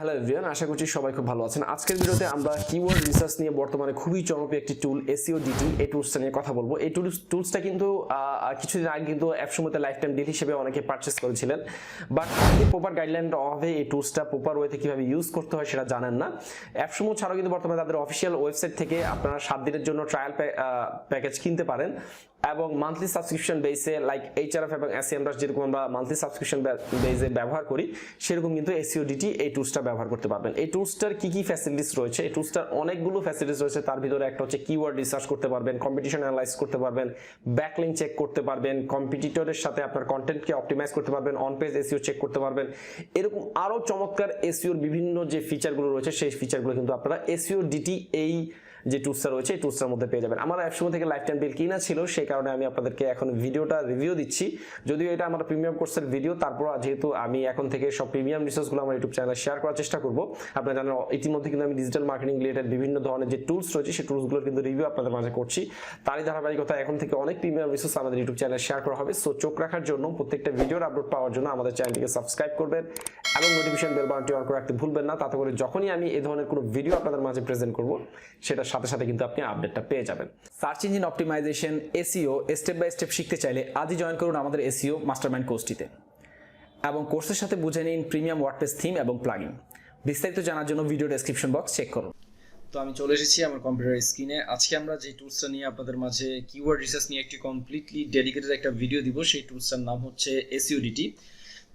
Hello everyone, আশা করছি সবাই খুব ভালো আছেন। আজকের ভিডিওতে আমরা কিওয়ার্ড রিসার্চ নিয়ে বর্তমানে খুবই জনপ্রিয় একটি টুল Seodity এই টুলসটা নিয়ে কথা বলবো। এই টুলসটা কিন্তু কিছুদিন আগে কিন্তু অ্যাপসমোতে লাইফ টাইম ডিল হিসেবে অনেকে পারচেস করেছিলেন, বাট অনেকে প্রপার গাইডলাইনের অভাবে এই টুলসটা প্রপার ওয়েতে কিভাবে ইউজ করতে হয় সেটা জানেন না। অ্যাপসমো ছাড়াও কিন্তু বর্তমানে তাদের অফিসিয়াল ওয়েবসাইট থেকে আপনারা 7 দিনের জন্য ট্রায়াল প্যাকেজ কিনতে পারেন এবং মান্থলি সাবস্ক্রিপশন বেসে লাইক এইচআরএফ এবং এসএমডাস যেরকম আমরা মান্থলি সাবস্ক্রিপশন বেসে ব্যবহার করি সেরকম কিন্তু Seodity এই টুলসটা ব্যবহার করতে পারবেন। এই টুলসটার কি কি ফ্যাসিলিটিস রয়েছে? এই টুলসটার অনেকগুলো ফ্যাসিলিটিস রয়েছে। তার ভিতরে একটা হচ্ছে কিওয়ার্ড রিসার্চ করতে পারবেন, কম্পিটিশন অ্যানালাইজ করতে পারবেন, ব্যাকলিঙ্ক চেক করতে পারবেন, কম্পিটিটরের সাথে আপনার কন্টেন্টকে অপটিমাইজ করতে পারবেন, অন পেজ এসইও চেক করতে পারবেন। এরকম আরো চমৎকার এসইওর বিভিন্ন যে ফিচারগুলো রয়েছে সেই ফিচারগুলো কিন্তু আপনারা Seodity এই যে টুলসটা রয়েছে এই টুলসটার মধ্যে পেয়ে যাবেন। আমার অ্যাপসমো থেকে লাইফ টাইম বিল কিনা ছিল, সেই কারণে আমি আপনাদেরকে এখন ভিডিওটা রিভিউ দিচ্ছি। যদিও এটা আমার প্রিমিয়াম কোর্সের ভিডিও, তারপর যেহেতু আমি এখন থেকে সব প্রিমিয়াম রিসোর্সগুলো আমার ইউটিউব চ্যানেলে শেয়ার করার চেষ্টা করব। আপনারা জানেন ইতিমধ্যে কিন্তু আমি ডিজিটাল মার্কেটিং রিলেটেড বিভিন্ন ধরনের যে টুলস রয়েছে সেই টুলসগুলোর কিন্তু রিভিউ আপনাদের মাঝে করছি। তারই ধারাবাহিকতা এখন থেকে অনেক প্রিমিয়াম রিসোর্স আমাদের ইউটিউব চ্যানেলে শেয়ার করা হবে। সো চোখ রাখার জন্য, প্রত্যেকটা ভিডিওর আপলোড পাওয়ার জন্য আমাদের চ্যানেলটিকে সাবস্ক্রাইব করবেন এবং নোটিফিকেশন বেল বাটনটি অন করে রাখতে ভুলবেন না। তাতে করে যখনই আমি এই ধরনের কোনো ভিডিও আপনাদের মাঝে প্রেজেন্ট করব সেটার সাথে সাথে কিন্তু আপনি আপডেটটা পেয়ে যাবেন। Search engine optimization, SEO step by step শিখতে চাইলে আজই জয়েন করুন আমাদের এসইও মাস্টারমাইন্ড কোর্সটিতে এবং কোর্সের সাথে বুঝে নিন প্রিমিয়াম ওয়ার্ডপ্রেস থিম এবং প্লাগইন। বিস্তারিত জানার জন্য ভিডিও ডেসক্রিপশন বক্স চেক করুন। তো আমি চলে এসেছি আমার কম্পিউটার স্ক্রিনে। আজকে আমরা যে টুলসটা নিয়ে আপনাদের মাঝে কিওয়ার্ড রিসার্চ নিয়ে একটি কমপ্লিটলি ডেডিকেটেড একটা ভিডিও দিব, সেই টুলসটার নাম হচ্ছে Seodity।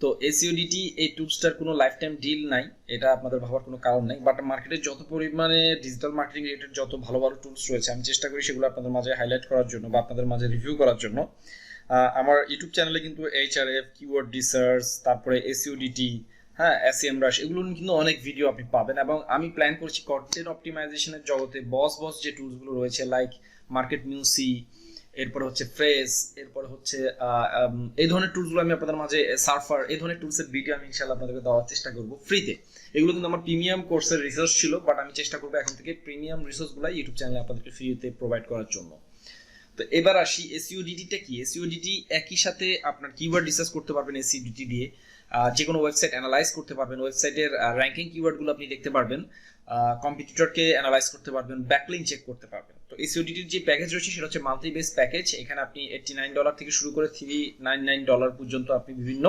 তো Seodity এই টুলসটার কোনো লাইফ টাইম ডিল নাই, এটা আপনাদের ভাবার কোনো কারণ নাই। বাট মার্কেটে যত পরিমাণে ডিজিটাল মার্কেটিং রিলেটেড যত ভালো ভালো টুলস রয়েছে আমি চেষ্টা করি সেগুলো আপনাদের মাঝে হাইলাইট করার জন্য বা আপনাদের মাঝে রিভিউ করার জন্য। আমার ইউটিউব চ্যানেলে কিন্তু এইচআরএফ, কিওয়ার্ড রিসার্চ, তারপরে Seodity, এসএমডাস, এগুলো কিন্তু অনেক ভিডিও আপনি পাবেন। এবং আমি প্ল্যান করছি কন্টেন্ট অপটিমাইজেশনের জগতে বস যে টুলসগুলো রয়েছে লাইক মার্কেট মিউসি, এরপরে হচ্ছে ফ্রেস, এরপরে হচ্ছে এই ধরনের টুলসগুলো আমি আপনাদের মাঝে সার্ফার, এই ধরনের টুলসের ভিডিও আমি ইনশাআল্লাহ আপনাদেরকে দেওয়ার চেষ্টা করবো ফ্রিতে। এগুলো কিন্তু আমার প্রিমিয়াম কোর্সের রিসোর্স ছিল, বাট আমি চেষ্টা করবো এখন থেকে প্রিমিয়াম রিসোর্সগুলো ইউটিউব চ্যানেলে আপনাদেরকে ফ্রিতে প্রোভাইড করার জন্য। তো এবার আসি Seodity-টা কি। Seodity একই সাথে আপনার কিওয়ার্ড রিসার্চ করতে পারবেন Seodity দিয়ে, যে কোনো ওয়েবসাইট অ্যানালাইজ করতে পারবেন, ওয়েবসাইটের র্যাঙ্কিং কিওয়ার্ডগুলো আপনি দেখতে পারবেন, কম্পিটিটরকে অ্যানালাইজ করতে পারবেন, ব্যাকলিঙ্ক চেক করতে পারবেন। তো Seodity-র যে প্যাকেজ রয়েছে সেটা হচ্ছে মান্থলি বেস প্যাকেজ। এখানে আপনি $89 থেকে শুরু করে $399 পর্যন্ত আপনি বিভিন্ন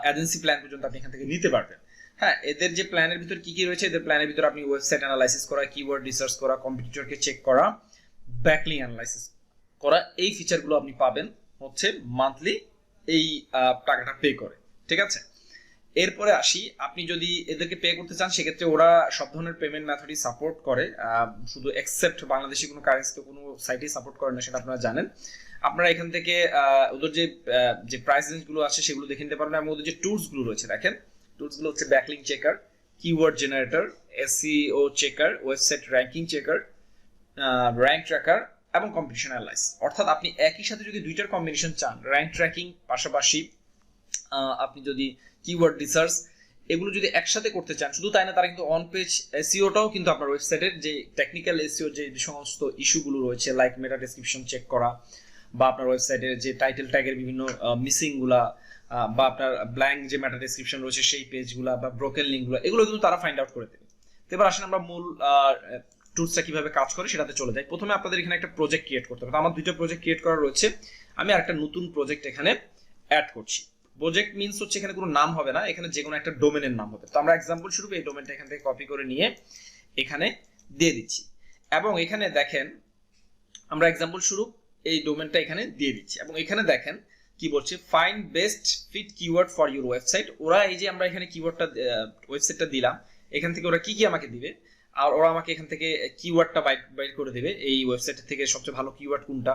এজেন্সি প্ল্যান পর্যন্ত আপনি এখান থেকে নিতে পারবেন। এদের যে প্ল্যানের ভিতর কি কি রয়েছে, এদের প্ল্যানের ভিতর আপনি ওয়েবসাইট অ্যানালাইসিস করা, কিওয়ার্ড রিসার্চ করা, কম্পিটিটরকে চেক করা, ব্যাকলিঙ্ক অ্যানালাইসিস করা, এই ফিচারগুলো আপনি পাবেন হচ্ছে মান্থলি এই টাকাটা পে করে, ঠিক আছে। এরপরে আসি, আপনি যদি এদেরকে পে করতে চান সেক্ষেত্রে ওরা সব ধরনের পেমেন্ট মেথডই সাপোর্ট করে, শুধু এক্সেপ্ট বাংলাদেশি কোনো কারেন্সি তো কোনো সাইটেই সাপোর্ট করে না, সেটা আপনারা জানেন। আপনারা এখান থেকে ওদের যে প্রাইস রেঞ্জগুলো আছে সেগুলো দেখে নিতে পারবেন। এবং ওদের যে টুলসগুলো রয়েছে দেখেন, টুলসগুলো হচ্ছে backlink checker, keyword generator, SEO checker, website ranking checker, rank tracker এবং কম্পিটিশন অ্যানালাইজ। অর্থাৎ আপনি একই সাথে যদি দুইটার কম্বিনেশন চান, র্যাঙ্ক ট্র্যাকিং পাশাপাশি আপনি যদি কিওয়ার্ড রিসার্চ এগুলো যদি একসাথে করতে চান, শুধু তাই না, তারা কিন্তু অন পেজ এসইওটাও কিন্তু আপনার ওয়েবসাইটের যে টেকনিক্যাল এসইও যে সমস্ত ইস্যুগুলো রয়েছে লাইক মেটা ডেসক্রিপশন চেক করা, বা আপনার ওয়েবসাইটের যে টাইটেল ট্যাগের বিভিন্ন মিসিংগুলা, বা আপনার ব্ল্যাঙ্ক যে মেটা ডেসক্রিপশন রয়েছে সেই পেজগুলা বা ব্রোকেন লিঙ্কগুলো, এগুলো কিন্তু তারা ফাইন্ড আউট করে দেবে। তো এবার আসেন আমরা মূল টুলসটা কিভাবে কাজ করে সেটাতে চলে যাই। প্রথমে আপনাদের এখানে একটা প্রজেক্ট ক্রিয়েট করতে হবে। আমার দুইটা প্রজেক্ট ক্রিয়েট করা রয়েছে, আমি আরেকটা নতুন প্রজেক্ট এখানে অ্যাড করছি। প্রজেক্ট মিন্স হচ্ছে এখানে কোনো নাম হবে না, এখানে যে কোনো একটা ডোমেনের নাম হবে। তো আমরা এক্সাম্পল স্বরূপ এই ডোমেনটা এখান থেকে কপি করে নিয়ে এখানে দিয়ে দিচ্ছি। এবং এখানে দেখেন আমরা এক্সাম্পল স্বরূপ এই ডোমেনটা এখানে দিয়ে দিচ্ছি। এবং এখানে দেখেন কি বলছে, find best fit keyword for your website. ওরা এই যে আমরা এখানে কিওয়ার্ডটা ওয়েবসাইটটা দিলাম, এখান থেকে ওরা কি কি আমাকে দিবে, আর ওরা আমাকে এখান থেকে কিওয়ার্ডটা বাইর করে দেবে এই ওয়েবসাইট থেকে সবচেয়ে ভালো কিওয়ার্ড কোনটা।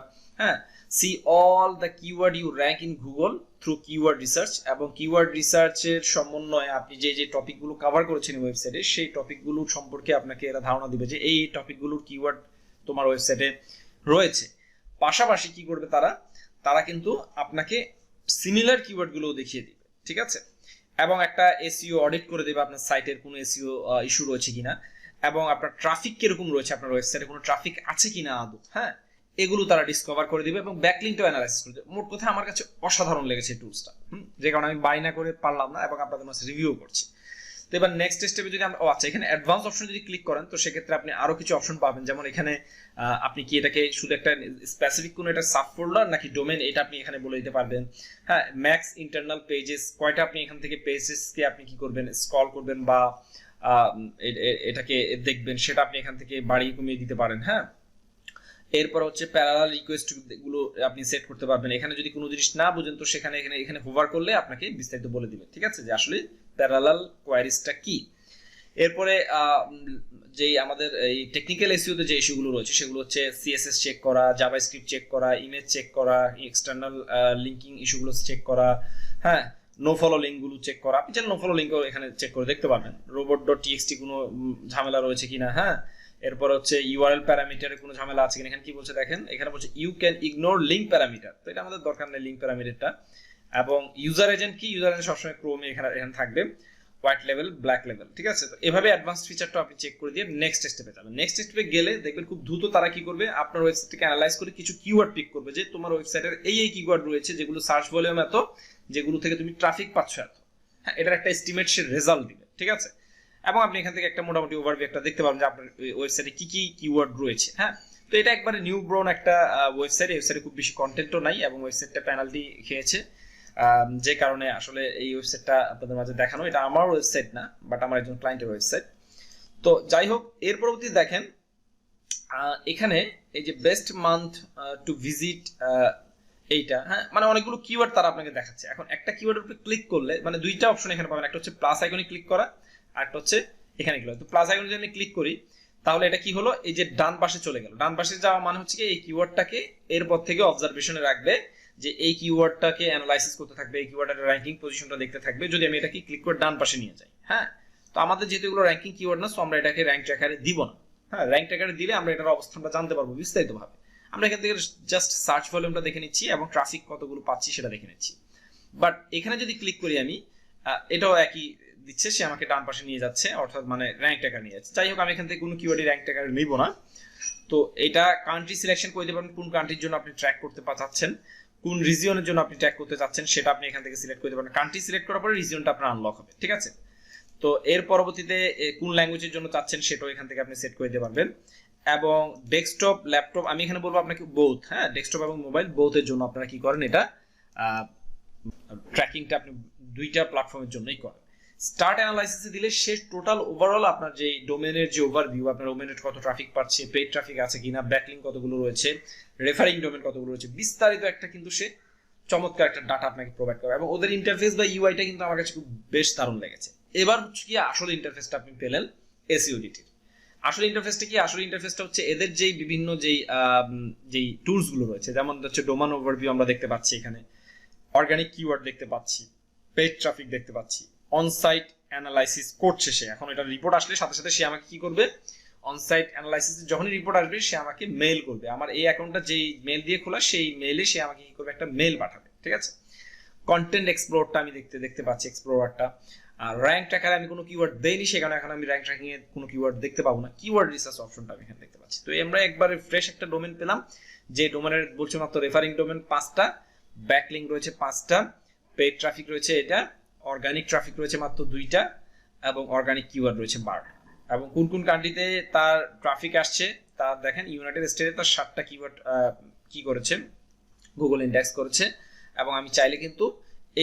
See all the keyword you rank in Google through keyword research. এবং কিওয়ার্ড রিসার্চের সমন্বয়ে আপনি যে টপিকগুলো কভার করেছেন ওয়েবসাইটে সেই টপিকগুলোর সম্পর্কে আপনাকে এরা ধারণা দিবে যে এই টপিকগুলোর কিওয়ার্ড তোমার ওয়েবসাইটে রয়েছে। পাশাপাশি কি করবে তারা কিন্তু আপনাকে সিমিলার কিওয়ার্ডগুলোও দেখিয়ে দিবে, ঠিক আছে। এবং একটা এসইও অডিট করে দেবে আপনার সাইটের কোনো এসইও ইস্যু রয়েছে কিনা, এবং আপনার ট্রাফিক কিরকম রয়েছে, আপনার ওয়েবসাইটে কোনো ট্রাফিক আছে কিনা আদৌ, এগুলো তারা ডিসকভার করে দিবে এবং ব্যাকলিংটাও অ্যানালাইসিস করে দেবে। মোট কথা আমার কাছে অসাধারণ লেগেছে টুলসটা, যে কারণে আমি বাই না করে পারলাম না এবং আপনাদের মাঝে রিভিউ করছি। তো এবার নেক্সট স্টেপে যদি আমরা আচ্ছা এখানে অ্যাডভান্স অপশন যদি ক্লিক করেন তো সেক্ষেত্রে আপনি আরো কিছু অপশন পাবেন, যেমন এখানে আপনি কি এটাকে শুধু একটা স্পেসিফিক কোনো একটা সাব ফোল্ডার নাকি ডোমেন এটা আপনি এখানে বলে দিতে পারবেন। হ্যাঁ, ম্যাক্স ইন্টারনাল পেজেস কয়টা আপনি এখান থেকে পেজেসকে আপনি কি করবেন স্ক্রল করবেন বা এটাকে দেখবেন সেটা আপনি এখান থেকে বাড়িয়ে কমিয়ে দিতে পারেন। হ্যাঁ, এরপর হচ্ছে প্যারালাল রিকোয়েস্ট গুলো আপনি সেট করতে পারবেন। এখানে যদি কোনো জিনিস না বুঝেন তো সেখানে এখানে হোভার করলে আপনাকে বিস্তারিত বলে দিবে, ঠিক আছে, যে আসলে প্যারালাল কোয়ারিজটা কি। এরপরে যেই আমাদের এই টেকনিক্যাল এসইওতে যে ইস্যুগুলো রয়েছে সেগুলো হচ্ছে সিএসএস চেক করা, জাভাস্ক্রিপ্ট চেক করা, ইমেজ চেক করা, এক্সটার্নাল লিঙ্কিং ইস্যুগুলো চেক করা, হ্যাঁ, নো ফলো লিঙ্কগুলো চেক করা। আপনি চাইলে নো ফলো লিঙ্কও এখানে চেক করে দেখতে পারবেন। robot.txt কোনো ঝামেলা রয়েছে কিনা। হ্যাঁ, এরপর হচ্ছে ইউআরএল প্যারামিটারে কোনো ঝামেলা আছে কিনা। এখানে কি বলছে দেখেন, এখানে বলছে you can ignore link parameter, তো এটা আমাদের দরকার নেই লিঙ্ক প্যারামিটারটা। এবং ইউজার এজেন্ট কি, ইউজার এজেন্ট সবসময় ক্রোমে এখানে থাকবে, হোয়াইট লেভেল, ব্ল্যাক লেভেল, ঠিক আছে। তো এভাবে অ্যাডভান্সড ফিচারটা আপনি চেক করে দিয়ে নেক্সট স্টেপে যাবেন। নেক্সট স্টেপে গেলে দেখবেন খুব দ্রুত তারা কি করবে, আপনার ওয়েবসাইটকে অ্যানালাইজ করে কিছু কিওয়ার্ড পিক করবে যে তোমার ওয়েবসাইটের এই কিওয়ার্ড রয়েছে যেগুলো সার্চ ভলিউম এত, যেগুলো থেকে তুমি ট্রাফিক পাচ্ছ এত। হ্যাঁ, এটার একটা এস্টিমেট সে রেজাল্ট দিবে, ঠিক আছে। এবং আপনি এখান থেকে একটা মোটামুটি ওভারভিউ একটা দেখতে পাবেন যে আপনার ওয়েবসাইটে কি কি কিওয়ার্ড রয়েছে। হ্যাঁ, তো এটা একবারে নিউ ব্রোন একটা ওয়েবসাইটে খুব বেশি কন্টেন্টও নাই এবং ওয়েবসাইটটা পেনাল্টি খেয়েছে, যে কারণে আসলে এই ওয়েবসাইটটা আপনাদের মাঝে দেখানো। এটা আমার ওয়েবসাইট না, বাট আমার একজন ক্লায়েন্টের ওয়েবসাইট। তো যাই হোক, এর পরবর্তী দেখেন এখানে এই যে বেস্ট মান্থ টু ভিজিট এইটা, হ্যাঁ, মানে অনেকগুলো কিওয়ার্ড তারা আপনাকে দেখাচ্ছে। এখন একটা কিওয়ার্ডের উপরে ক্লিক করলে মানে দুইটা অপশন এখানে পাবেন, একটা হচ্ছে প্লাস আইকনে ক্লিক করা আর একটা হচ্ছে এখানে ক্লিক করা। তো প্লাস আইকনে যদি আমি ক্লিক করি তাহলে এটা কি হলো, এই যে ডান পাশে চলে গেল। ডান পাশে যাওয়া মানে হচ্ছে কি এই কিওয়ার্ডটাকে এরপর থেকে অবজারভেশনে রাখবে, যে এই কিওয়ার্ডটাকে অ্যানালাইসিস করতে থাকবে, এই কিওয়ার্ডের র্যাঙ্কিং পজিশনটা দেখতে থাকবে যদি আমি এটাকে ক্লিক করে ডান পাশে নিয়ে যাই। হ্যাঁ, তো আমাদের যেহেতু এগুলো র্যাঙ্কিং কিওয়ার্ড না, সো আমরা এটাকে র্যাঙ্ক ট্র্যাকারে দিব না। হ্যাঁ, র্যাঙ্ক ট্র্যাকারে দিলে আমরা এটার অবস্থানটা জানতে পারবো বিস্তারিতভাবে। আমরা এখান থেকে জাস্ট সার্চ ভলিউমটা দেখে নিচ্ছি এবং ট্রাফিক কতগুলো পাচ্ছি সেটা দেখে নিচ্ছি। বাট এখানে যদি ক্লিক করি আমি, এটাও একই দিচ্ছে, সে আমাকে ডান পাশে নিয়ে যাচ্ছে, অর্থাৎ মানে র্যাঙ্ক ট্র্যাকার নিয়ে যাচ্ছে। যাই হোক, আমি এখান থেকে কোনো কিওয়ার্ডে র্যাঙ্ক ট্র্যাকার নিব না। তো এটা কান্ট্রি সিলেকশন করে দিতে পারেন, কোন কান্ট্রির জন্য আপনি ট্র্যাক করতে চাচ্ছেন, কোন রিজিয়নের জন্য আপনি ট্র্যাক করতে চাচ্ছেন সেটা আপনি এখান থেকে সিলেক্ট করতে পারেন। কান্ট্রি সিলেক্ট করার পরে রিজিয়নটা আপনার আনলক হবে, ঠিক আছে। তো এর পরবর্তীতে কোন ল্যাঙ্গুয়েজের জন্য চাচ্ছেন সেটাও এখান থেকে আপনি সেট করে দিতে পারবেন। এবং ডেস্কটপ, ল্যাপটপ, আমি এখানে বলবো আপনাকে বোথ, হ্যাঁ, ডেস্কটপ এবং মোবাইল বোথের জন্য আপনারা কি করেন, এটা ট্র্যাকিংটা আপনি দুইটা প্ল্যাটফর্মের জন্যই করেন। স্টার্ট অ্যানালাইসিসে দিলে সে টোটাল ওভারঅল আপনার যে ডোমেনের যে ওভারভিউ, আপনার ডোমেনের কত ট্রাফিক পাচ্ছে, পেইড ট্রাফিক আছে কিনা, ব্যাকলিঙ্ক কতগুলো রয়েছে, রেফারিং ডোমেন কতগুলো রয়েছে, বিস্তারিত একটা কিন্তু সে চমৎকার একটা ডাটা আপনাকে প্রোভাইড করে। এবং ওদের ইন্টারফেস বা ইউআইটা কিন্তু আমার কাছে খুব বেশ দারুণ লেগেছে। এবার হচ্ছে কি আসলে ইন্টারফেসটা আপনি পেলেন এসইওডিটির। আসলে ইন্টারফেসটা কি, আসলে ইন্টারফেসটা হচ্ছে এদের যেই বিভিন্ন যেই টুলস গুলো রয়েছে, যেমন হচ্ছে ডোমেন ওভারভিউ আমরা দেখতে পাচ্ছি, এখানে অর্গানিক কিওয়ার্ড দেখতে পাচ্ছি, পেইড ট্রাফিক দেখতে পাচ্ছি, অনসাইট অ্যানালাইসিস করছে সে। এখন এটা রিপোর্ট আসলে সাথে সাথে সে আমাকে কি করবে, অনসাইট অ্যানালাইসিস যখনই রিপোর্ট আসবে সে আমাকে মেইল করবে। আমার এই অ্যাকাউন্টটা যেই মেইল দিয়ে খোলা সেই মেইলে সে আমাকে কি করবে, একটা মেইল পাঠাবে, ঠিক আছে। কন্টেন্ট এক্সপ্লোরটা আমি দেখতে পাচ্ছি, এক্সপ্লোরারটা। আর র্যাঙ্ক ট্র্যাকারে আমি কোনো কিওয়ার্ড দেইনি, সেখানে এখন আমি র্যাঙ্ক ট্র্যাকিং এ কোনো কিওয়ার্ড দেখতে পাবো না। কিওয়ার্ড রিসার্চ অপশনটা আমি এখানে দেখতে পাচ্ছি। তো আমরা একবারে ফ্রেশ একটা ডোমেন পেলাম, যে ডোমেনের বলছে মাত্র রেফারিং ডোমেন 5টা, ব্যাকলিঙ্ক রয়েছে 5টা, পেইড ট্রাফিক রয়েছে এটা, অর্গানিক ট্রাফিক রয়েছে মাত্র 2টা এবং অর্গানিক কিওয়ার্ড রয়েছে 12টা। এবং কোন কোন কান্ট্রিতে তার ট্রাফিক আসছে তার দেখেন, ইউনাইটেড স্টেটে তার 7টা কিওয়ার্ড কি করেছে, গুগল ইন্ডেক্স করেছে। এবং আমি চাইলে কিন্তু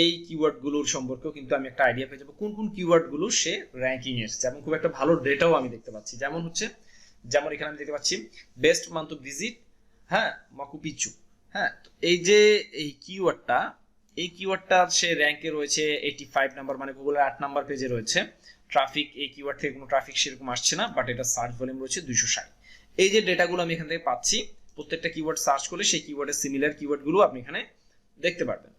এই কিওয়ার্ডগুলোর সম্পর্কেও কিন্তু আমি একটা আইডিয়া পেয়ে যাবো কোন কোন কিওয়ার্ডগুলো সে র্যাঙ্কিং এসেছে, এবং খুব একটা ভালো ডেটাও আমি দেখতে পাচ্ছি। যেমন এখানে আমি দেখতে পাচ্ছি বেস্ট মান্থ অফ ভিজিট, হ্যাঁ, মাকু পিচু। হ্যাঁ, এই যে এই কিওয়ার্ডটা সে র্যাঙ্কে রয়েছে 85 নাম্বার, মানে গুগলের 8 নাম্বার পেজে রয়েছে। ট্রাফিক এই কিওয়ার্ড থেকে কোনো ট্রাফিক সেরকম আসছে না, বাট এটা সার্চ ভলিউম রয়েছে 260। এই যে ডেটাগুলো আমি এখান থেকে পাচ্ছি, প্রত্যেকটা কিওয়ার্ড সার্চ করলে সেই কিওয়ার্ডের সিমিলার কিওয়ার্ডগুলো আপনি এখানে দেখতে পারবেন।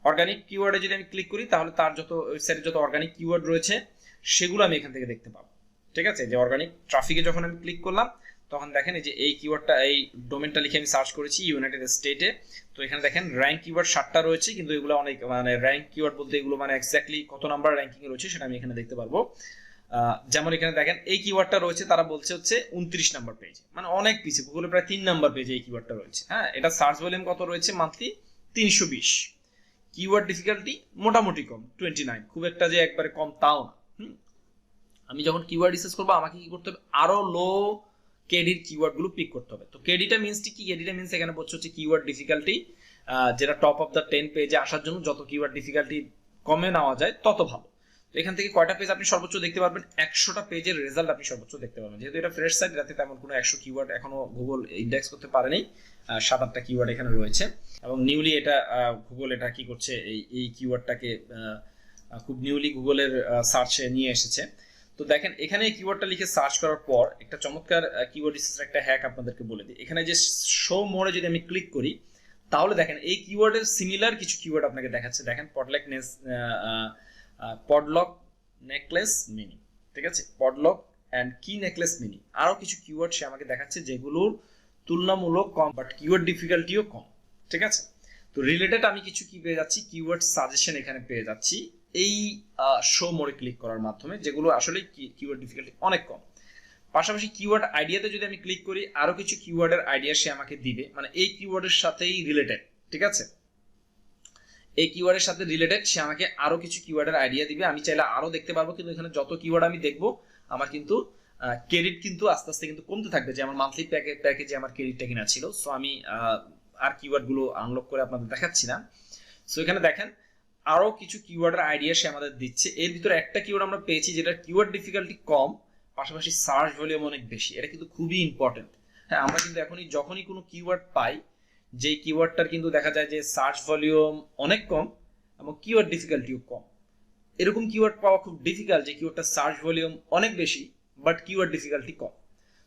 অর্গানিক কিওয়ার্ডে যদি আমি ক্লিক করি তাহলে তার যত ওয়েবসাইটে যত অর্গানিক কিওয়ার্ড রয়েছে সেগুলো আমি এখান থেকে দেখতে পাবো, ঠিক আছে। যে অর্গানিক ট্রাফিকে যখন আমি ক্লিক করলাম তখন দেখেন এই যে এই কিওয়ার্ডটা, এই ডোমেনটা লিখে আমি সার্চ করেছি ইউনাইটেড স্টেটে। তো এখানে দেখেন র্যাঙ্ক কিওয়ার্ড 7টা রয়েছে, কিন্তু এগুলো অনেক মানে র্যাঙ্ক কিওয়ার্ড বলতে এগুলো মানে এক্স্যাক্টলি কত নাম্বার র্যাঙ্কিং এ রয়েছে সেটা আমি এখানে দেখতে পারবো। যেমন এখানে দেখেন এই কিওয়ার্ডটা রয়েছে, তারা বলছে হচ্ছে 29 নাম্বার পেজে, মানে অনেক পিছিয়ে, গুগলে প্রায় 3 নাম্বার পেজে এই কিওয়ার্ডটা রয়েছে। হ্যাঁ, এটা সার্চ ভলিউম কত রয়েছে, মান্থলি 320। কিওয়ার্ড ডিফিকাল্টি মোটামুটি কম, 29, খুব একটা যে একবারে কম তাও না। আমি যখন কিওয়ার্ড রিসার্চ করবো আমাকে কি করতে হবে, আরো লো কেডির কিওয়ার্ড গুলো পিক করতে হবে। তো কেডিটা মিনস কি, কেডিটা মিনস এখানে বলছে হচ্ছে কিওয়ার্ড ডিফিকাল্টি, যেটা টপ অফ দ্য 10 পেজে আসার জন্য যত কিওয়ার্ড ডিফিকাল্টি কমে নেওয়া যায় তত ভালো। তো এখান থেকে কয়টা পেজ আপনি সর্বোচ্চ দেখতে পারবেন, 100টা পেজের রেজাল্ট আপনি সর্বোচ্চ দেখতে পারবেন। যেহেতু এটা ফ্রেশ সাইট, এটাতে তেমন কোনো 100 কিওয়ার্ড এখনো গুগল ইন্ডেক্স করতে পারেনি, 7-8টা কিওয়ার্ড এখানে রয়েছে এবং নিউলি এটা গুগল এটা কি করছে, এই কিওয়ার্ডটাকে খুব নিউলি গুগলের সার্চে নিয়ে এসেছে। তো দেখেন এখানে কিওয়ার্ডটা লিখে সার্চ করার পর একটা চমৎকার কিওয়ার্ড রিসার্চের একটা হ্যাক আপনাদেরকে বলে দিই। এখানে যে শো মোরে যদি আমি ক্লিক করি তাহলে দেখেন এই কিওয়ার্ডের সিমিলার কিছু কিওয়ার্ড আপনাকে দেখাচ্ছে। দেখেন পডলক নেকলেস মিনি, ঠিক আছে, পডলক অ্যান্ড কি নেকলেস মিনি, আরো কিছু কিওয়ার্ড সে আমাকে দেখাচ্ছে যেগুলোর তুলনামূলক কম বাট কিওয়ার্ড ডিফিকাল্টিও কম, ঠিক আছে। তো রিলেটেড আমি কিছু কি পেয়ে যাচ্ছি, কিওয়ার্ড সাজেশন এখানে পেয়ে যাচ্ছি এই শো মোরে ক্লিক করার মাধ্যমে, যেগুলো আসলে কিওয়ার্ড ডিফিকাল্টি অনেক কম। পাশাপাশি কিওয়ার্ড আইডিয়াতে যদি আমি ক্লিক করি আরো কিছু কিওয়ার্ডের আইডিয়া সে আমাকে দিবে, মানে এই কিওয়ার্ডের সাথেই রিলেটেড, ঠিক আছে, এই কিওয়ার্ডের সাথে রিলেটেড সে আমাকে আরো কিছু কিওয়ার্ডের আইডিয়া দিবে। আমি চাইলে আরো দেখতে পারবো, কিন্তু এখানে যত কিওয়ার্ড আমি দেখবো আমার কিন্তু ক্রেডিট কিন্তু আস্তে আস্তে কিন্তু কমতে থাকবে, যে আমার মান্থলি প্যাকেজে আমার ক্রেডিটটা কিনা ছিল। সো আমি আর কিওয়ার্ড গুলো আনলক করে আপনাদের দেখাচ্ছি না। সো এখানে দেখেন আরো কিছু কিওয়ার্ডের আইডিয়া সে আমাদের দিচ্ছে। এর ভিতরে একটা কিওয়ার্ড আমরা পেয়েছি যেটা কিওয়ার্ড ডিফিকাল্টি কম, পাশাপাশি সার্চ ভলিউম অনেক বেশি। এটা কিন্তু খুবই ইম্পর্টেন্ট। হ্যাঁ, আমরা কিন্তু যখনই কোনো কিওয়ার্ড পাই, যে কিওয়ার্ডটার কিন্তু দেখা যায় যে সার্চ ভলিউম অনেক কম এবং কিওয়ার্ড ডিফিকাল্টিও কম, এরকম কিওয়ার্ড পাওয়া খুব ডিফিকাল্ট যে কিওয়ার্ডটার সার্চ ভলিউম অনেক বেশি but keyword difficulty com.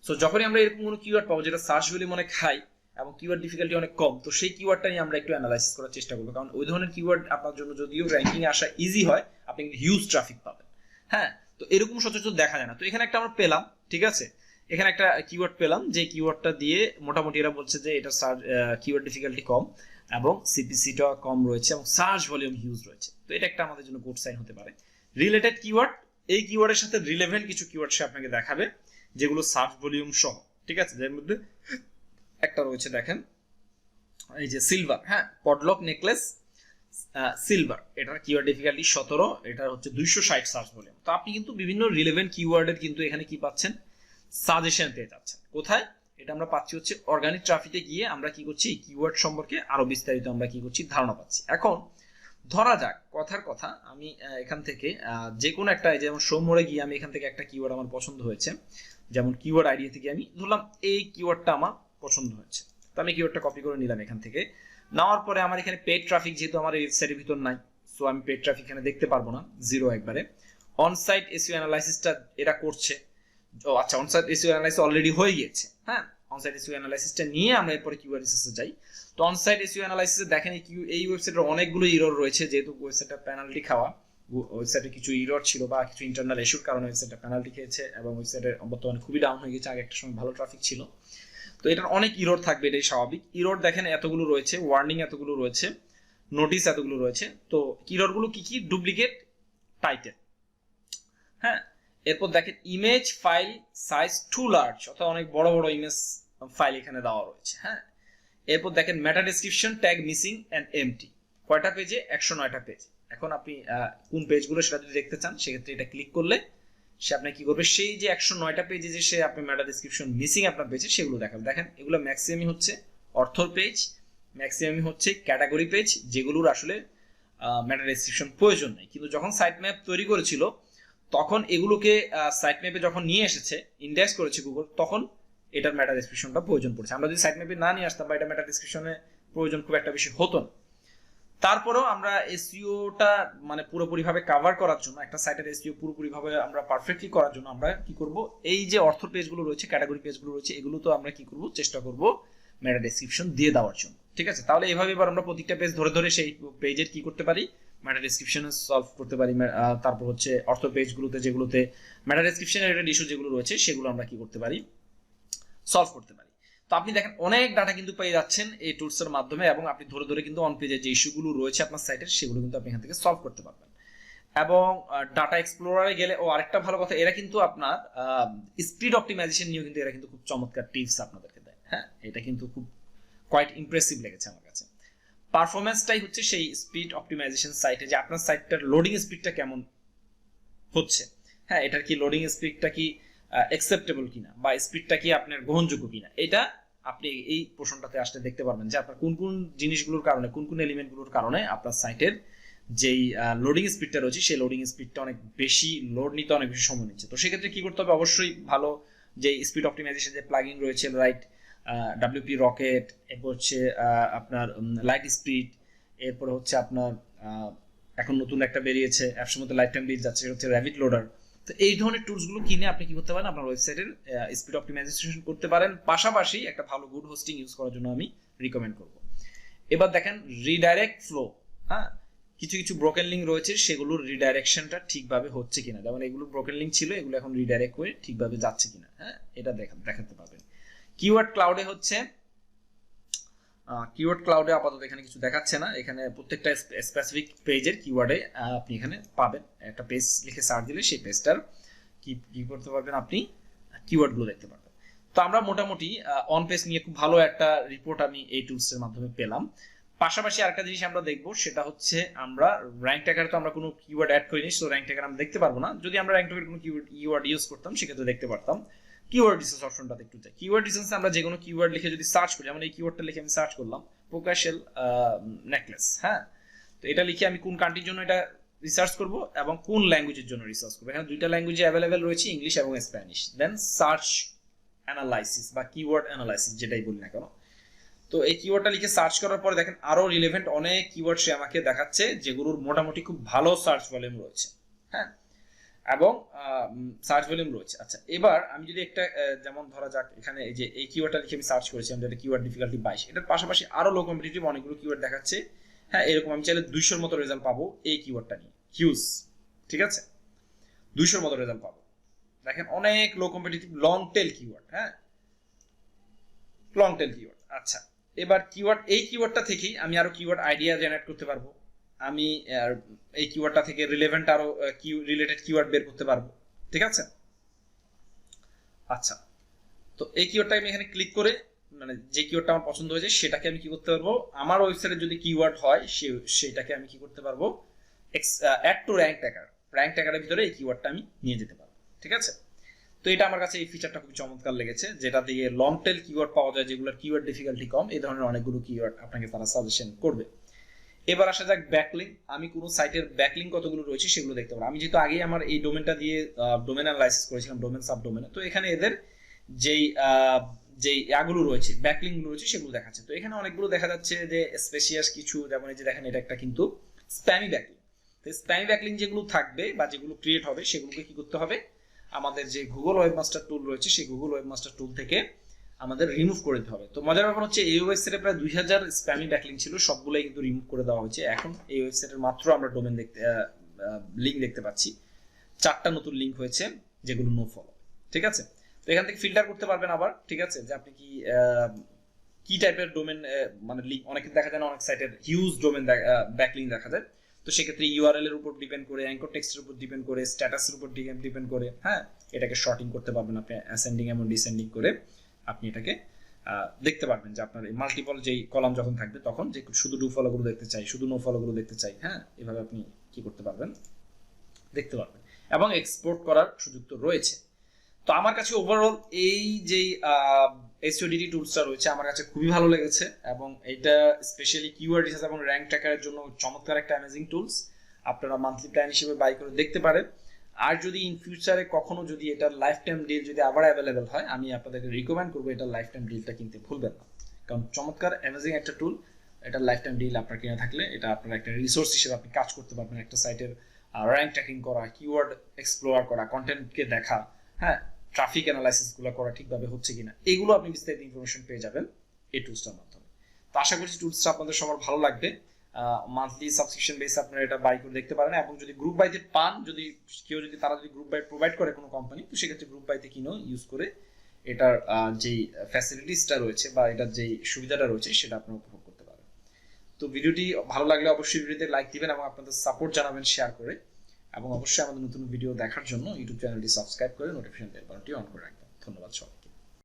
So যখনই আমরা এরকম কোনো কিওয়ার্ড পাবো যেটা সার্চ ভলিউম অনেক হাই এবং কিওয়ার্ড ডিফিকাল্টি অনেক কম, তো সেই কিওয়ার্ডটা নিয়ে আমরা একটু অ্যানালাইসিস করার চেষ্টা করবো, কারণ ওই ধরনের কিওয়ার্ড আপনার জন্য যদিও র্যাঙ্কিং এ আসা ইজি হয়, আপনি হিউজ ট্রাফিক পাবেন। হ্যাঁ, তো এরকম সচরাচর দেখা যায় না। তো এখানে একটা আমরা পেলাম, ঠিক আছে, এখানে একটা কিওয়ার্ড পেলাম যে কিওয়ার্ডটা দিয়ে মোটামুটি এরা বলছে যে এটা কিওয়ার্ড ডিফিকাল্টি কম এবং সিপিসিটা কম রয়েছে এবং সার্চ ভলিউম হিউজ রয়েছে। তো এটা একটা আমাদের জন্য গুড সাইন হতে পারে। রিলেটেড কিওয়ার্ড, এই কিওয়ার্ডের সাথে রিলেভেন্ট কিছু কিওয়ার্ড সে আপনাকে দেখাবে যেগুলো সার্চ ভলিউম সহ, ঠিক আছে। যার মধ্যে একটা রয়েছে দেখেন এই যে সিলভার, হ্যাঁ, পডলক নেকলেস সিলভার, এটার কিওয়ার্ড ডিফিকাল্টি 17, এটা হচ্ছে 260 সার্চ ভলিউম। তো আপনি কিন্তু বিভিন্ন রিলেভেন্ট কিওয়ার্ডের কিন্তু এখানে কি পাচ্ছেন, সাজেশন পেয়ে যাচ্ছেন। কোথায় এটা আমরা পাচ্ছি হচ্ছে অর্গানিক ট্রাফিকে গিয়ে আমরা কি করছি, এই কিওয়ার্ড সম্পর্কে আরো বিস্তারিত আমরা কি করছি ধারণা পাচ্ছি। এখন ধরা যাক কথার কথা আমি এখান থেকে যে কোনো একটা, যেমন শো মোরে গিয়ে আমি এখান থেকে একটা কিওয়ার্ড আমার পছন্দ হয়েছে, যেমন কিওয়ার্ড আইডিয়া থেকে আমি ধরলাম এই কিওয়ার্ডটা আমার পছন্দ হয়েছে, তো আমি কিওয়ার্ডটা কপি করে নিলাম এখান থেকে। নেওয়ার পরে আমার এখানে পেড ট্রাফিক যেহেতু আমার ওয়েবসাইটের ভিতর নাই, সো আমি পেড ট্রাফিক এখানে দেখতে পারবো না, জিরো একবারে। অনসাইট এসইও অ্যানালাইসিসটা এরা করছে, ও আচ্ছা, অনসাইট এসইও অ্যানালাইসিস অলরেডি হয়ে গিয়েছে। হ্যাঁ, অনসাইট এসইও অ্যানালাইসিসটা নিয়ে আমরা এরপরে কিওয়ার্ড রিসার্চে যাই। তো অনসাইট এসইও অ্যানালাইসিসে দেখেন এই ওয়েবসাইটের অনেকগুলো ইরর রয়েছে, যেহেতু ওয়েবসাইটটা পেনাল্টি খাওয়া, ওয়েবসাইটে কিছু ইরর ছিল বা কিছু ইন্টারনাল ইস্যুর কারণে ওয়েবসাইটটা পেনাল্টি খেয়েছে এবং ওয়েবসাইটের বর্তমানে খুবই ডাউন হয়ে গেছে, আগে একটা সময় ভালো ট্রাফিক ছিল। তো এটার অনেক ইরর থাকবে, এটাই স্বাভাবিক। ইরর দেখেন এতগুলো রয়েছে, ওয়ার্নিং এতগুলো রয়েছে, নোটিস এতগুলো রয়েছে। তো ইররগুলো কি কি, ডুপ্লিকেট টাইটেল, হ্যাঁ, এরপর দেখেন image file size too large, অর্থাৎ অনেক বড় বড় ইমেজ ফাইল এখানে দেওয়া রয়েছে। হ্যাঁ, এরপর দেখেন meta description tag missing and empty, কয়টা পেজে, 109টা পেজ। এখন আপনি কোন পেজগুলো সেটা যদি দেখতে চান সেক্ষেত্রে এটা ক্লিক করলে সে আপনাকে কি করবে, সেই যে 109টা পেজে যে সে আপনি মেটা ডেসক্রিপশন মিসিং আপনার পেজে সেগুলো দেখাবে। দেখেন এগুলো ম্যাক্সিমামই হচ্ছে অর্থর পেজ, ম্যাক্সিমামই হচ্ছে ক্যাটাগরি পেজ, যেগুলোর আসলে মেটা ডেসক্রিপশন প্রয়োজন নেই। কিন্তু যখন সাইট ম্যাপ তৈরি করেছিল তখন এগুলোকে সাইট ম্যাপে যখন নিয়ে এসেছে, ইন্ডেক্স করেছে গুগল, তখন এটার মেটা ডেসক্রিপশনটা প্রয়োজন পড়ছে। আমরা যদি সাইট ম্যাপে না নিয়ে আসতাম বা এটা মেটা ডেসক্রিপশনে প্রয়োজন খুব একটা বেশি হতো না। তারপরেও আমরা এসইওটা মানে পুরোপুরিভাবে কভার করার জন্য, একটা সাইটের এসইও পুরোপুরিভাবে আমরা পারফেক্টলি করার জন্য আমরা কি করব, এই যে অর্থ পেজগুলো রয়েছে, ক্যাটাগরি পেজগুলো রয়েছে, এগুলো তো আমরা কি করব, চেষ্টা করব মেটা ডেসক্রিপশন দিয়ে দেওয়ার জন্য, ঠিক আছে। তাহলে এইভাবে এবার আমরা প্রত্যেকটা পেজ ধরে ধরে সেই পেজের কি করতে পারি, মেটা ডেসক্রিপশন সলভ করতে পারি। তারপর হচ্ছে অর্থ পেজগুলোতে যেগুলোতে মেটা ডেসক্রিপশন রিলেটেড ইস্যু যেগুলো রয়েছে সেগুলো আমরা কি করতে পারি, সলভ করতে পারি। তো আপনি দেখেন অনেক ডাটা কিন্তু পেয়ে যাচ্ছেন এই টুলসের মাধ্যমে এবং আপনি ধরে ধরে কিন্তু অন পেজে যে ইস্যুগুলো রয়েছে আপনার সাইটের সেগুলো কিন্তু আপনি এখান থেকে সলভ করতে পারবেন। এবং ডাটা এক্সপ্লোরারে গেলে আরেকটা ভালো কথা, এরা কিন্তু আপনার স্পিড অপটিমাইজেশন নিয়েও কিন্তু এরা কিন্তু খুব চমৎকার টিপস আপনাদেরকে দেয়। হ্যাঁ, এটা কিন্তু খুব কোয়াইট ইমপ্রেসিভ লেগেছে আমার কাছে। পারফরম্যান্সটাই হচ্ছে সেই স্পিড অপটিমাইজেশন সাইটে, যে আপনার সাইটটার লোডিং স্পিডটা কেমন হচ্ছে। হ্যাঁ, এটার কি লোডিং স্পিডটা কি অ্যাকসেপ্টেবল কিনা বা স্পিডটা কি আপনার গ্রহণযোগ্য কিনা, এটা আপনি এই প্রশ্নটাতে আসলে দেখতে পারবেন যে আপনার কোন কোন জিনিসগুলোর কারণে, কোন কোন এলিমেন্টগুলোর কারণে আপনার সাইটের যেই লোডিং স্পিডটা রয়েছে সেই লোডিং স্পিডটা অনেক বেশি, লোড নিতে অনেক বেশি সময় নিচ্ছে। তো সেক্ষেত্রে কি করতে হবে, অবশ্যই ভালো যে স্পিড অপটিমাইজেশন যে প্লাগইন রয়েছে, রাইট ডাব্লিউপি রকেট, এরপর হচ্ছে আপনার লাইট স্পিড, এরপরে হচ্ছে আপনার এখন নতুন একটা বেরিয়েছে অ্যাপসমোতে লাইফ টাইম বিল যাচ্ছে, হচ্ছে র্যাবিট লোডার। তো এই ধরনের টুলসগুলো কিনে আপনি কি করতে পারেন, আপনার ওয়েবসাইটের স্পিড অপটিমাইজেশন করতে পারেন, পাশাপাশি একটা ভালো গুড হোস্টিং ইউজ করার জন্য আমি রিকমেন্ড করব। এবার দেখেন রিডাইরেক্ট ফ্লো, হ্যাঁ, কিছু কিছু ব্রোকেন লিঙ্ক রয়েছে সেগুলোর রিডাইরেকশনটা ঠিকভাবে হচ্ছে কিনা, যেমন এগুলো ব্রোকেন লিঙ্ক ছিল, এগুলো এখন রিডাইরেক্ট হয়ে ঠিকভাবে যাচ্ছে কিনা, হ্যাঁ, এটা দেখাতে পারবেন। কিওয়ার্ড ক্লাউডে হচ্ছে, কিওয়ার্ড ক্লাউডে আপাতত এখানে কিছু দেখাচ্ছে না, এখানে প্রত্যেকটা স্পেসিফিক পেজের কিওয়ার্ডে আপনি এখানে পাবেন, একটা পেজ লিখে সার্চ দিলে সেই পেজটার কি করতে পারবেন, আপনি কিওয়ার্ডগুলো দেখতে পারবেন। তো আমরা মোটামুটি অন পেজ নিয়ে খুব ভালো একটা রিপোর্ট আমি এই টুলসের মাধ্যমে পেলাম। পাশাপাশি আরেকটা জিনিস আমরা দেখবো, সেটা হচ্ছে আমরা র্যাঙ্ক ট্যাগারে তো আমরা কোনো কিওয়ার্ড অ্যাড করিনি, সো র্যাঙ্ক ট্যাগার আমরা দেখতে পারবো না। যদি আমরা র্যাঙ্ক ট্যাগারে কোনো কিওয়ার্ড ইউজ করতাম সেক্ষেত্রে দেখতে পারতাম। কিওয়ার্ড রিসার্চ অপশনটাতে একটু যাই। কিওয়ার্ড রিসার্চে আমরা যে কোনো কিওয়ার্ড লিখে যদি সার্চ করি, যেমন এই কিওয়ার্ডটা লিখে আমি সার্চ করলাম পোকাশেল নেকলেস, হ্যাঁ, তো এটা লিখে আমি কোন কান্ট্রির জন্য এটা রিসার্চ করব এবং কোন ল্যাঙ্গুয়েজের জন্য রিসার্চ করব, এখানে দুইটা ল্যাঙ্গুয়েজে অ্যাভেলেবেল রয়েছে, ইংলিশ এবং স্প্যানিশ। দেন সার্চ অ্যানালাইসিস বা কিওয়ার্ড অ্যানালাইসিস যেটাই বলি না কেন, তো এই কিওয়ার্ডটা লিখে সার্চ করার পরে দেখেন আরো রিলেভেন্ট অনেক কিওয়ার্ড সে আমাকে দেখাচ্ছে যেগুলোর মোটামুটি খুব ভালো সার্চ ভলিউম রয়েছে, হ্যাঁ, এবং সার্চ ভলিউম রয়েছে। আচ্ছা, এবার আমি যদি একটা যেমন ধরা যাক এখানে এই যে এই কিওয়ার্ডটা লিখে আমি সার্চ করেছি, আমাদের কিওয়ার্ড ডিফিকাল্টি 22, এটার পাশাপাশি আরো লো কম্পিটিটিভ অনেকগুলো কিওয়ার্ড দেখাচ্ছে, হ্যাঁ, এরকম আমি চাইলে 200-র মতো রেজাল্ট পাবো এই কিওয়ার্ডটা নিয়ে, হিউজ, ঠিক আছে, 200-র মতো রেজাল্ট পাবো। দেখেন অনেক লো কম্পিটিটিভ লং টেল কিওয়ার্ড, হ্যাঁ, লং টেল কিওয়ার্ড। আচ্ছা, এবার কিওয়ার্ড, এই কিওয়ার্ডটা থেকেই আমি আরো কিওয়ার্ড আইডিয়া জেনারেট করতে পারবো, আমি এই কিওয়ার্ডটা থেকে রিলেভেন্ট আরো রিলেটেড কিওয়ার্ড বের করতে পারবো, ঠিক আছে। আচ্ছা, তো এই কিওয়ার্ডটা আমি এখানে ক্লিক করে, মানে যে কিওয়ার্ডটা আমার পছন্দ হয়েছে সেটাকে আমি কি করতে পারবো, আমার ওয়েবসাইটে যদি কিওয়ার্ড হয় সেটাকে আমি কি করতে পারবো, অ্যাড টু র্যাঙ্ক ট্যাগার, র্যাঙ্ক ট্যাগারের ভিতরে এই কিওয়ার্ডটা আমি নিয়ে যেতে পারবো, ঠিক আছে। তো এটা আমার কাছে এই ফিচারটা খুব চমৎকার লেগেছে, যেটা দিয়ে লং টেল কিওয়ার্ড পাওয়া যায়, যেগুলোর কিওয়ার্ড ডিফিকাল্টি কম, এই ধরনের অনেকগুলো কিওয়ার্ড আপনাকে তারা সাজেশন করবে। এবার আসা যাক ব্যাকলিঙ্ক, আমি কোনো সাইটের ব্যাকলিঙ্ক কতগুলো রয়েছে সেগুলো দেখতে পারবো। আমি যেহেতু আগেই আমার এই ডোমেনটা দিয়ে ডোমেন অ্যানালাইসিস করেছিলাম, ডোমেন সাব ডোমেনে, তো এখানে এদের যেই ইয়াগুলো রয়েছে, ব্যাকলিঙ্কগুলো রয়েছে সেগুলো দেখাচ্ছে। তো এখানে অনেকগুলো দেখা যাচ্ছে যে স্পেশিয়াস কিছু, যেমন এই যে দেখেন এটা একটা কিন্তু স্প্যামি ব্যাকলিঙ্ক। তো স্প্যামি ব্যাকলিঙ্ক যেগুলো থাকবে বা যেগুলো ক্রিয়েট হবে সেগুলোকে কি করতে হবে, আমাদের যে গুগল ওয়েবমাস্টার টুল রয়েছে সেই গুগল ওয়েবমাস্টার টুল থেকে আমাদের রিমুভ করে দিতে হবে। তো মজার ব্যাপার হচ্ছে এই ওয়েবসাইটে প্রায় 2000 স্প্যামি ব্যাকলিঙ্ক ছিল, সবগুলোই কিন্তু রিমুভ করে দেওয়া হয়েছে। এখন এই ওয়েবসাইটের মাত্র আমরা ডোমেন লিঙ্ক দেখতে পাচ্ছি, 4টা নতুন লিঙ্ক হয়েছে যেগুলো নো ফলো, ঠিক আছে। তো এখান থেকে ফিল্টার করতে পারবেন আবার, ঠিক আছে, যে আপনি কি টাইপের ডোমেন, মানে লিঙ্ক, অনেকে দেখা যায় না অনেক সাইটের হিউজ ডোমেন ব্যাকলিঙ্ক দেখা যায়, তো সেক্ষেত্রে ইউআরএল এর উপর ডিপেন্ড করে, অ্যাঙ্কর টেক্সটের উপর ডিপেন্ড করে, স্ট্যাটাসের উপর ডিপেন্ড করে, হ্যাঁ, এটাকে শর্টিং করতে পারবেন আপনি, অ্যাসেন্ডিং এবং ডিসেন্ডিং করে আপনি এটাকে দেখতে পারবেন যে আপনার এই মাল্টিপল যেই কলাম যখন থাকবে তখন যে শুধু ডু ফলো গুলো দেখতে চাই, শুধু নো ফলো গুলো দেখতে চাই, হ্যাঁ, এভাবে আপনি কি করতে পারবেন, দেখতে পারবেন, এবং এক্সপোর্ট করার সুযোগ তো রয়েছে। তো আমার কাছে ওভারঅল এই যেই এসইওডিটি টুলসটা রয়েছে আমার কাছে খুবই ভালো লেগেছে, এবং এটা স্পেশালি কিওয়ার্ড রিসার্চ এবং র্যাঙ্ক ট্র্যাকারের জন্য চমৎকার একটা অ্যামেজিং টুলস, আপনারা মান্থলি প্ল্যান হিসেবে বাই করে দেখতে পারেন। আর যদি ইন ফিউচারে কখনো যদি এটার লাইফ টাইম ডিল যদি আবার অ্যাভেলেবেল হয়, আমি আপনাদেরকে রিকমেন্ড করবো এটার লাইফ টাইম ডিলটা কিনতে ভুলবেন না, কারণ চমৎকার অ্যামেজিং একটা টুল। এটার লাইফ টাইম ডিল আপনার কিনে থাকলে এটা আপনার একটা রিসোর্স হিসেবে আপনি কাজ করতে পারবেন, একটা সাইটের র্যাঙ্ক ট্র্যাকিং করা, কিওয়ার্ড এক্সপ্লোর করা, কন্টেন্টকে দেখা, হ্যাঁ, ট্রাফিক অ্যানালাইসিস গুলো করা ঠিকভাবে হচ্ছে কিনা, এগুলো আপনি বিস্তারিত ইনফরমেশন পেয়ে যাবেন এই টুলসটার মাধ্যমে। তো আশা করছি টুলসটা আপনাদের সবার ভালো লাগবে। মান্থলি সাবস্ক্রিপশন বেসে আপনারা এটা বাই করে দেখতে পারেন, এবং যদি গ্রুপ বাইতে পান, যদি কেউ যদি তারা যদি গ্রুপ বাই প্রোভাইড করে কোনো কোম্পানি, তো সেক্ষেত্রে গ্রুপ বাইতে কিনেও ইউজ করে এটার যেই ফ্যাসিলিটিসটা রয়েছে বা এটার যেই সুবিধাটা রয়েছে সেটা আপনারা উপভোগ করতে পারেন। তো ভিডিওটি ভালো লাগলে অবশ্যই ভিডিওতে লাইক দিবেন এবং আপনাদের সাপোর্ট জানাবেন শেয়ার করে, এবং অবশ্যই আমাদের নতুন ভিডিও দেখার জন্য ইউটিউব চ্যানেলটি সাবস্ক্রাইব করে নোটিফিকেশন বেল বাটনটি অন করে রাখবেন। ধন্যবাদ সবাই।